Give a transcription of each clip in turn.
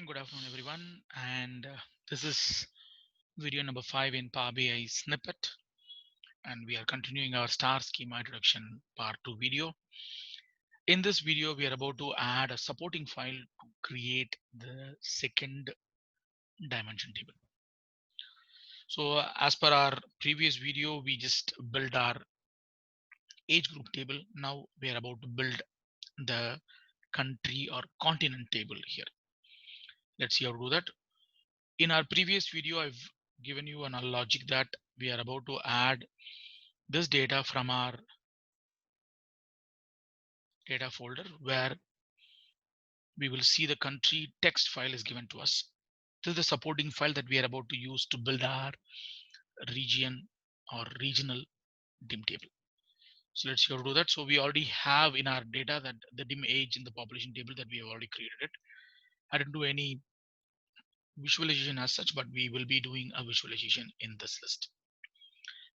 Good afternoon, everyone. And this is video number 5 in Power BI snippet. And we are continuing our star schema introduction part 2 video. In this video, we are about to add a supporting file to create the second dimension table. So as per our previous video, we just built our age group table. Now we are about to build the country or continent table here. Let's see how to do that. In our previous video, I've given you a logic that we are about to add this data from our data folder where we will see the country text file is given to us. This is the supporting file that we are about to use to build our region or regional dim table. So let's see how to do that. So we already have in our data that the dim age in the population table that we have already created it. I didn't do any visualization as such, but we will be doing a visualization in this list.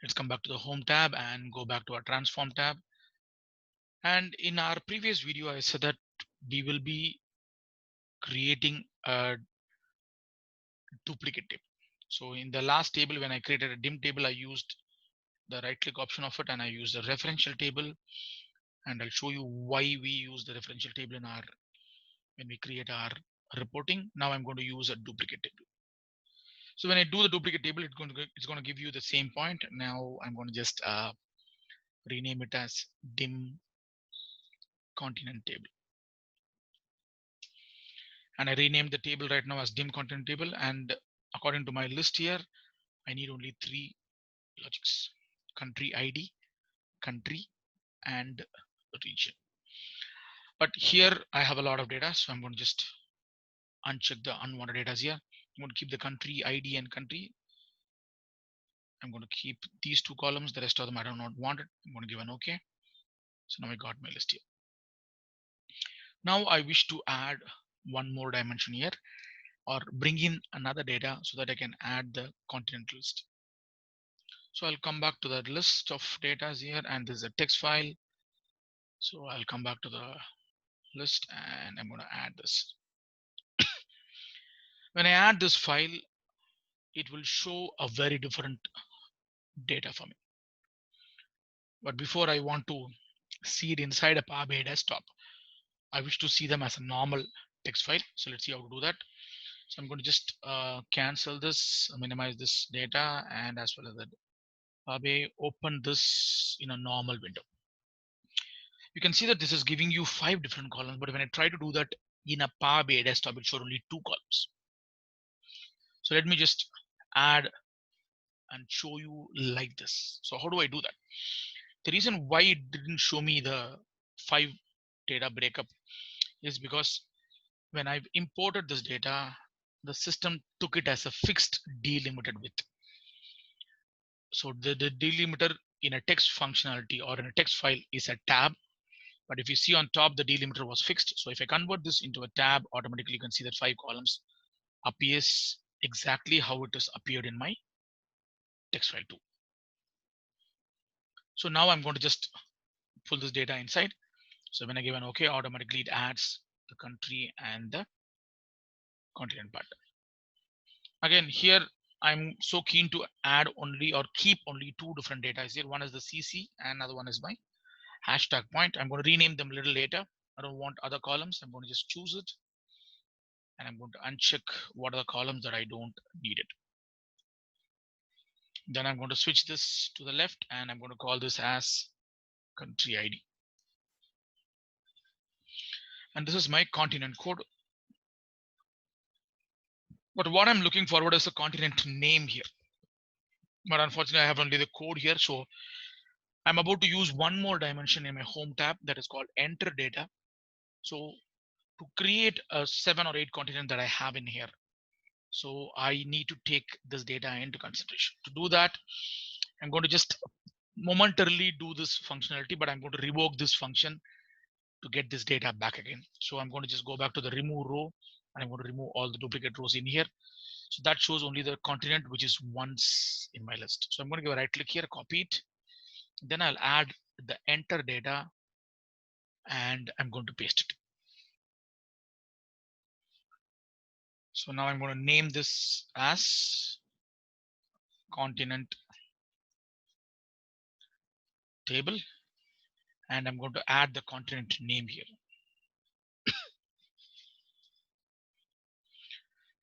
Let's come back to the home tab and go back to our transform tab. And in our previous video, I said that we will be creating a duplicate table. So in the last table, when I created a dim table, I used the right click option of it and I used the referential table. And I'll show you why we use the referential table in our when we create our reporting. Now I'm going to use a duplicate table. So when I do the duplicate table, it's going to give you the same point. Now I'm going to just rename it as dim continent table. And I renamed the table right now as dim continent table. And according to my list here, I need only 3 logics: country ID, country, and region. But here I have a lot of data, so I'm going to just uncheck the unwanted data here. I'm going to keep the country ID and country. I'm going to keep these 2 columns. The rest of them I do not want it. I'm going to give an OK. So now I got my list here. Now I wish to add one more dimension here or bring in another data so that I can add the continent list. So I'll come back to the list of data here, and this is a text file. So I'll come back to the list and I'm going to add this. When I add this file, it will show a very different data for me. But before I want to see it inside a Power BI desktop, I wish to see them as a normal text file. So let's see how to do that. So I'm going to just cancel this, minimize this data, and as well as that Power BI, open this in a normal window. You can see that this is giving you 5 different columns, but when I try to do that in a Power BI desktop, it shows only 2 columns. So let me just add and show you like this. So how do I do that? The reason why it didn't show me the 5 data breakup is because when I've imported this data, the system took it as a fixed delimited width. So the delimiter in a text functionality or in a text file is a tab. But if you see on top, the delimiter was fixed. So if I convert this into a tab, automatically you can see that 5 columns appears exactly how it is appeared in my text file too. So now I'm going to just pull this data inside. So when I give an OK, automatically it adds the country and the continent part. Again, here I'm so keen to add only or keep only 2 different data here. One is the CC and another one is my hashtag point. I'm going to rename them a little later. I don't want other columns. I'm going to just choose it. And I'm going to uncheck what are the columns that I don't need it. Then I'm going to switch this to the left and I'm going to call this as country ID. And this is my continent code. But what I'm looking forward is a continent name here. But unfortunately, I have only the code here. So I'm about to use one more dimension in my home tab that is called enter data. So to create a 7 or 8 continent that I have in here, so I need to take this data into consideration. To do that, I'm going to just momentarily do this functionality, but I'm going to revoke this function to get this data back again. So I'm going to just go back to the remove row and I'm going to remove all the duplicate rows in here. So that shows only the continent which is once in my list. So I'm going to give a right click here, copy it. Then I'll add the enter data and I'm going to paste it. So now I'm going to name this as continent table, and I'm going to add the continent name here.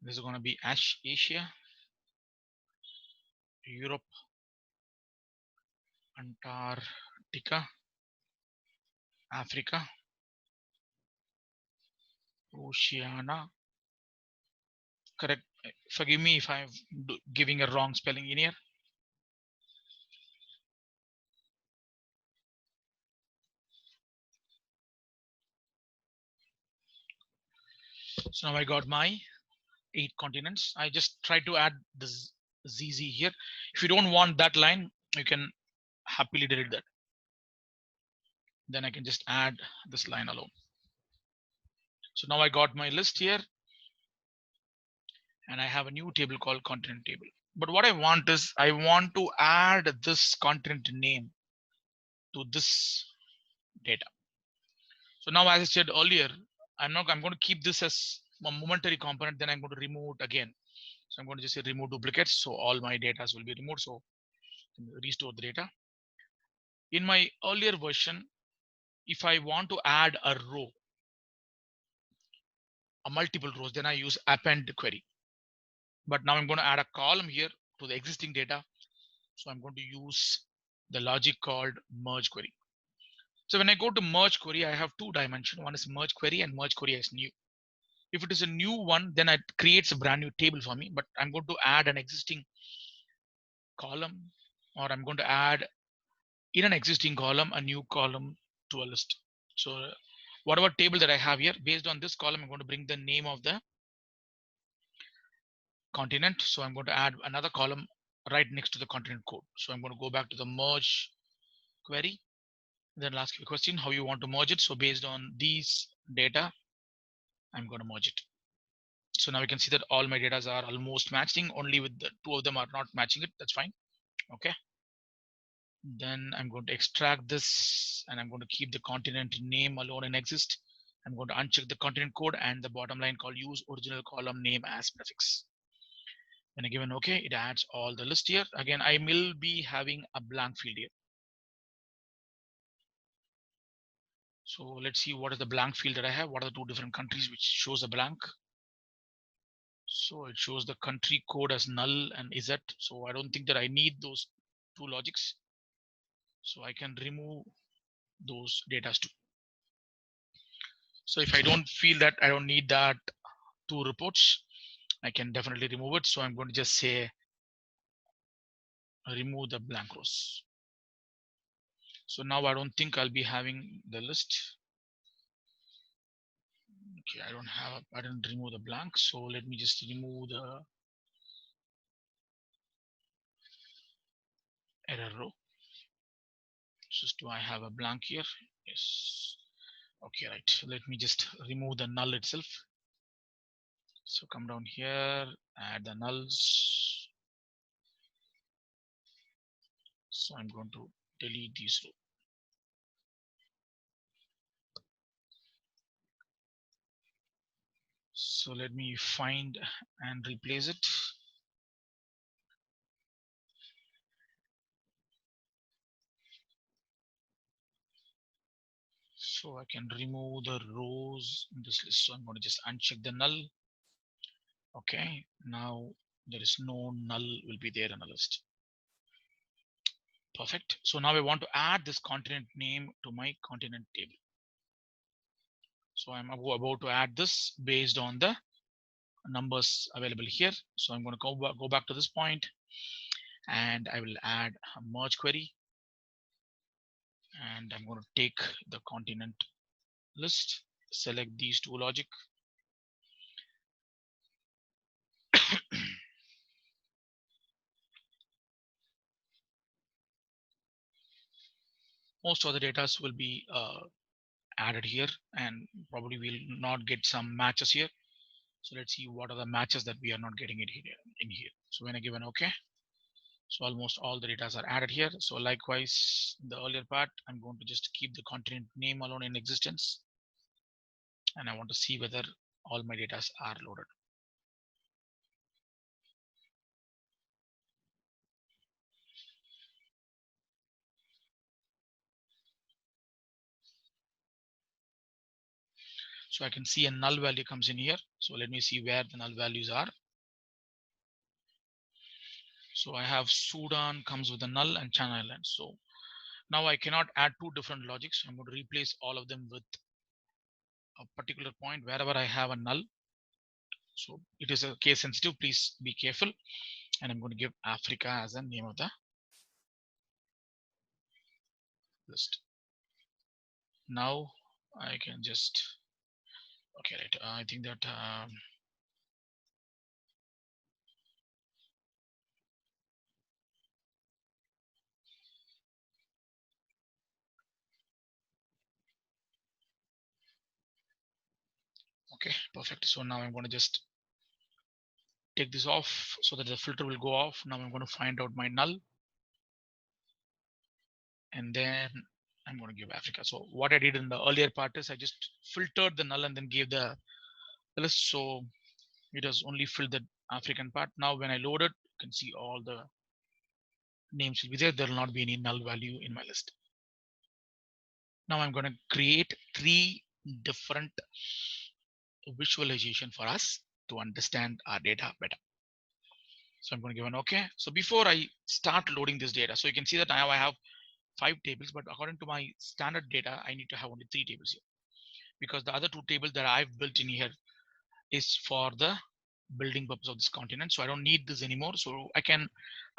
This is going to be Asia, Europe, Antarctica, Africa, Oceania. Correct. Forgive me if I'm giving a wrong spelling in here. So now I got my 8 continents. I just try to add this ZZ here. If you don't want that line, you can happily delete that. Then I can just add this line alone. So now I got my list here, and I have a new table called continent table. But what I want is I want to add this continent name to this data. So now, as I said earlier, I'm going to keep this as a momentary component. Then I'm going to remove it again. So I'm going to just say remove duplicates. So all my data will be removed. So restore the data. In my earlier version, if I want to add a row, a multiple rows, then I use append query. But now I'm going to add a column here to the existing data. So I'm going to use the logic called merge query. So when I go to merge query, I have 2 dimensions. One is merge query and merge query as new. If it is a new one, then it creates a brand new table for me, but I'm going to add an existing column, or I'm going to add in an existing column a new column to a list. So whatever table that I have here, based on this column, I'm going to bring the name of the continent. So I'm going to add another column right next to the continent code. So I'm going to go back to the merge query. Then I'll ask you a question how you want to merge it. So based on these data, I'm going to merge it. So now we can see that all my data are almost matching, only with the 2 of them are not matching it. That's fine. Okay. Then I'm going to extract this, and I'm going to keep the continent name alone and exist. I'm going to uncheck the continent code and the bottom line called use original column name as prefix. When I give an OK, it adds all the list here. Again, I will be having a blank field here. So let's see what is the blank field that I have. What are the 2 different countries which shows a blank? So it shows the country code as null and Z. So I don't think that I need those 2 logics. So I can remove those data too. So if I don't feel that I don't need that 2 reports, I can definitely remove it. So I'm going to just say remove the blank rows. So now I don't think I'll be having the list. Okay, I didn't remove the blank. So let me just remove the error row. Just do I have a blank here? Yes. Okay, right. Let me just remove the null itself. So come down here, add the nulls. So I'm going to delete these rows. So let me find and replace it. So I can remove the rows in this list. So I'm going to just uncheck the null. Okay, now there is no null will be there in the list. Perfect. So now I want to add this continent name to my continent table. So I'm about to add this based on the numbers available here. So I'm going to go back to this point, and I will add a merge query, and I'm going to take the continent list, select these 2 logic. Most of the data will be added here, and probably we'll not get some matches here. So let's see what are the matches that we are not getting it here in here. So when I give an OK, so almost all the data are added here. So likewise, the earlier part, I'm going to just keep the continent name alone in existence, and I want to see whether all my data are loaded. So I can see a null value comes in here. So let me see where the null values are. So I have Sudan comes with a null and China Island. So now I cannot add two different logics. I'm going to replace all of them with a particular point wherever I have a null. So it is a case sensitive. Please be careful. And I'm going to give Africa as a name of the list. Now I can just, okay, right. I think that okay, perfect. So now I'm going to just take this off so that the filter will go off. Now I'm going to find out my null, and then I'm going to give Africa. So what I did in the earlier part is I just filtered the null and then gave the list. So it has only filled the African part. Now when I load it, you can see all the names will be there. There will not be any null value in my list. Now I'm going to create 3 different visualization for us to understand our data better. So I'm going to give an OK. So before I start loading this data, so you can see that now I have 5 tables, but according to my standard data, I need to have only 3 tables here, because the other 2 tables that I've built in here is for the building purpose of this continent. So I don't need this anymore. So I can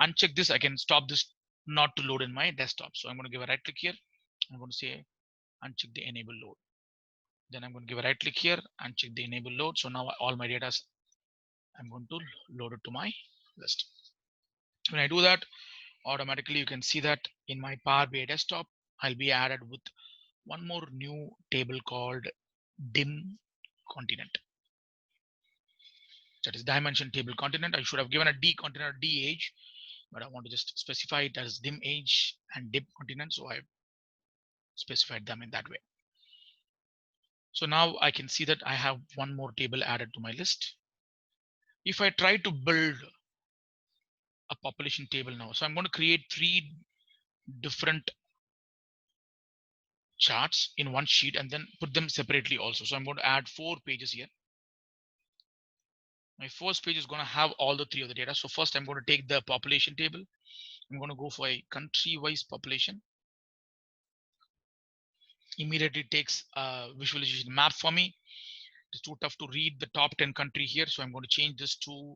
uncheck this. I can stop this not to load in my desktop. So I'm going to give a right click here. I'm going to say uncheck the enable load. Then I'm going to give a right click here and check the enable load. So now all my data, I'm going to load it to my list. When I do that, automatically you can see that in my Power BI desktop, I'll be added with one more new table called dim continent. That is dimension table continent. I should have given a D continent or D age, but I want to just specify it as dim age and dim continent. So I've specified them in that way. So now I can see that I have one more table added to my list. If I try to build a population table now, so I'm going to create 3 different charts in one sheet and then put them separately also. So I'm going to add 4 pages here. My first page is going to have all the 3 of the data. So first I'm going to take the population table. I'm going to go for a country wise population. Immediately takes a visualization map for me. It's too tough to read the top 10 country here. So I'm going to change this to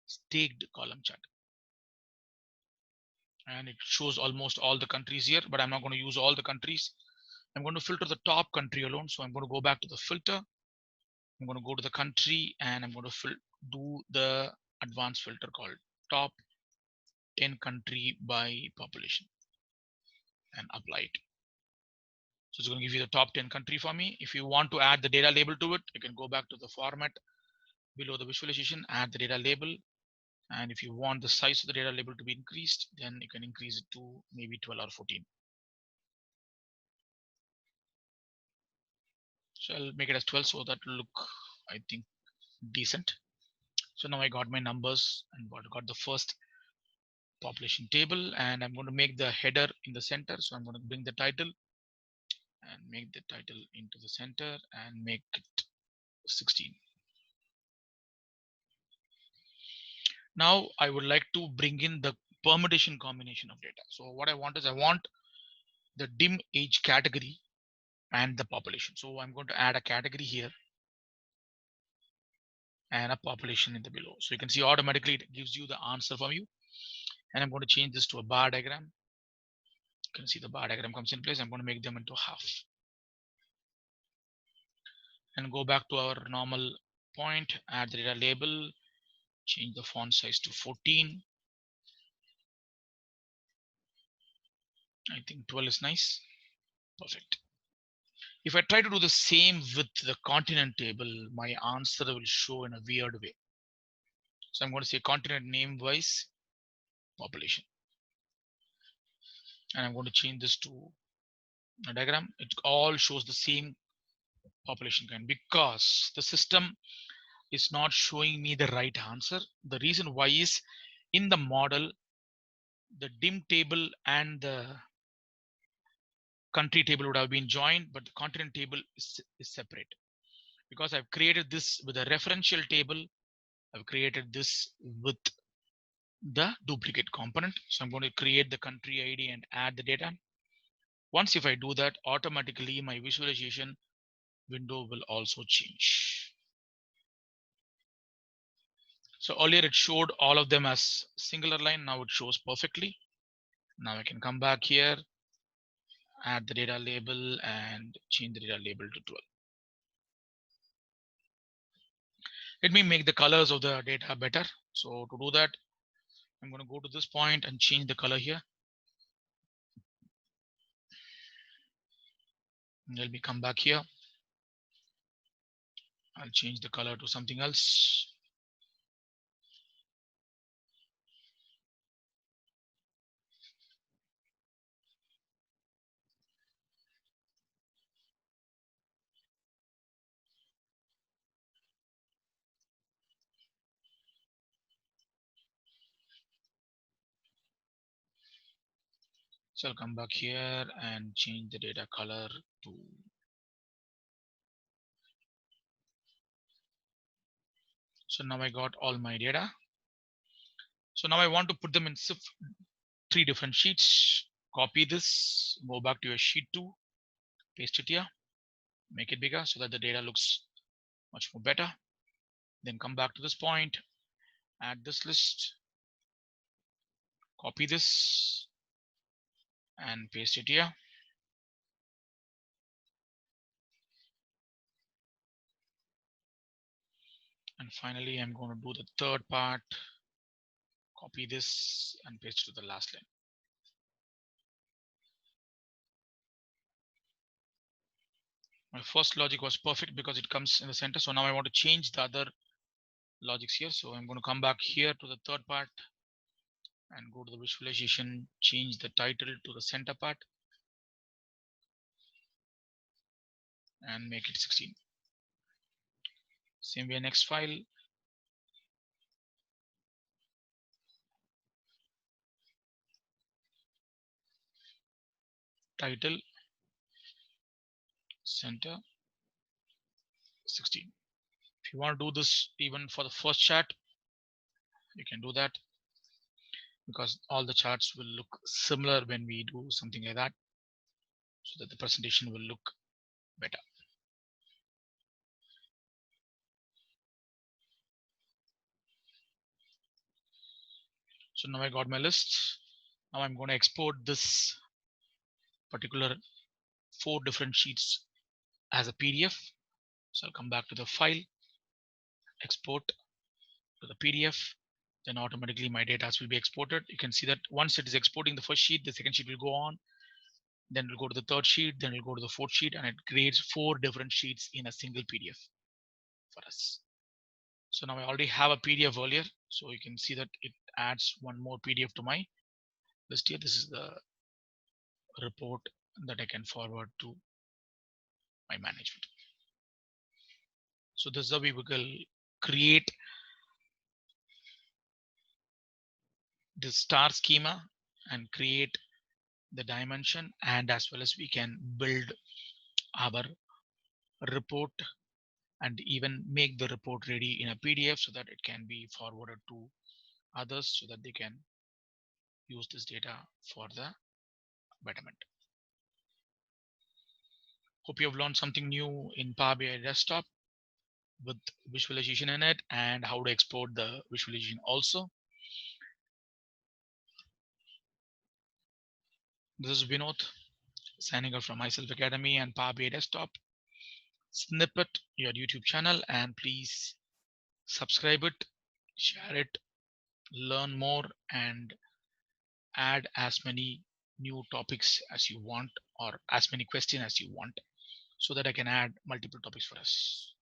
staked column chart. And it shows almost all the countries here, but I'm not going to use all the countries. I'm going to filter the top country alone. So I'm going to go back to the filter. I'm going to go to the country and I'm going to do the advanced filter called top 10 country by population and apply it. So it's going to give you the top 10 country for me. If you want to add the data label to it, you can go back to the format below the visualization, add the data label. And if you want the size of the data label to be increased, then you can increase it to maybe 12 or 14. So I'll make it as 12 so that will look, I think, decent. So now I got my numbers and got the first population table, and I'm going to make the header in the center. So I'm going to bring the title and make the title into the center and make it 16. Now I would like to bring in the permutation combination of data. So what I want is I want the dim age category and the population. So I'm going to add a category here and a population in the below. So you can see automatically it gives you the answer from you. And I'm going to change this to a bar diagram. You can see the bar diagram comes in place. I'm going to make them into half. And go back to our normal point, add the data label, change the font size to 14. I think 12 is nice. Perfect. If I try to do the same with the continent table, my answer will show in a weird way. So I'm going to say continent name wise population. And I'm going to change this to a diagram. It all shows the same population kind because the system is not showing me the right answer. The reason why is in the model, the dim table and the country table would have been joined, but the continent table is separate. because I've created this with a referential table. I've created this with the duplicate component. So I'm going to create the country ID and add the data. Once if I do that, automatically my visualization window will also change. So earlier it showed all of them as singular line. Now it shows perfectly. Now I can come back here, add the data label and change the data label to 12. Let me make the colors of the data better. So to do that, I'm going to go to this point and change the color here. Let me come back here. I'll change the color to something else. So I'll come back here and change the data color to, so now I got all my data. So now I want to put them in 3 different sheets. Copy this, go back to your sheet 2, paste it here, make it bigger so that the data looks much more better. Then come back to this point, add this list, copy this and paste it here. And finally, I'm going to do the third part, copy this and paste it to the last line. My first logic was perfect because it comes in the center. So now I want to change the other logics here. So I'm going to come back here to the third part and go to the visualization, change the title to the center part and make it 16. Same way, next file, title, center, 16. If you want to do this even for the first chart, you can do that because all the charts will look similar when we do something like that, so that the presentation will look better. So now I got my list. Now I'm going to export this particular 4 different sheets as a PDF. So I'll come back to the file, export to the PDF, then automatically my data will be exported. You can see that once it is exporting the first sheet, the second sheet will go on, then we'll go to the third sheet, then we'll go to the fourth sheet, and it creates 4 different sheets in a single PDF for us. So now I already have a PDF earlier, so you can see that it adds one more PDF to my list here. This is the report that I can forward to my management. So this is how we will create the star schema and create the dimension, and as well as we can build our report and even make the report ready in a PDF so that it can be forwarded to others so that they can use this data for the betterment. Hope you have learned something new in Power BI desktop with visualization in it and how to export the visualization also. This is Vinod signing off from myself Academy and Power BI desktop. Snippet your YouTube channel and please subscribe it, share it, learn more, and add as many new topics as you want or as many questions as you want so that I can add multiple topics for us.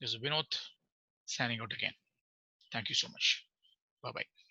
This is Vinod signing out again. Thank you so much. Bye bye.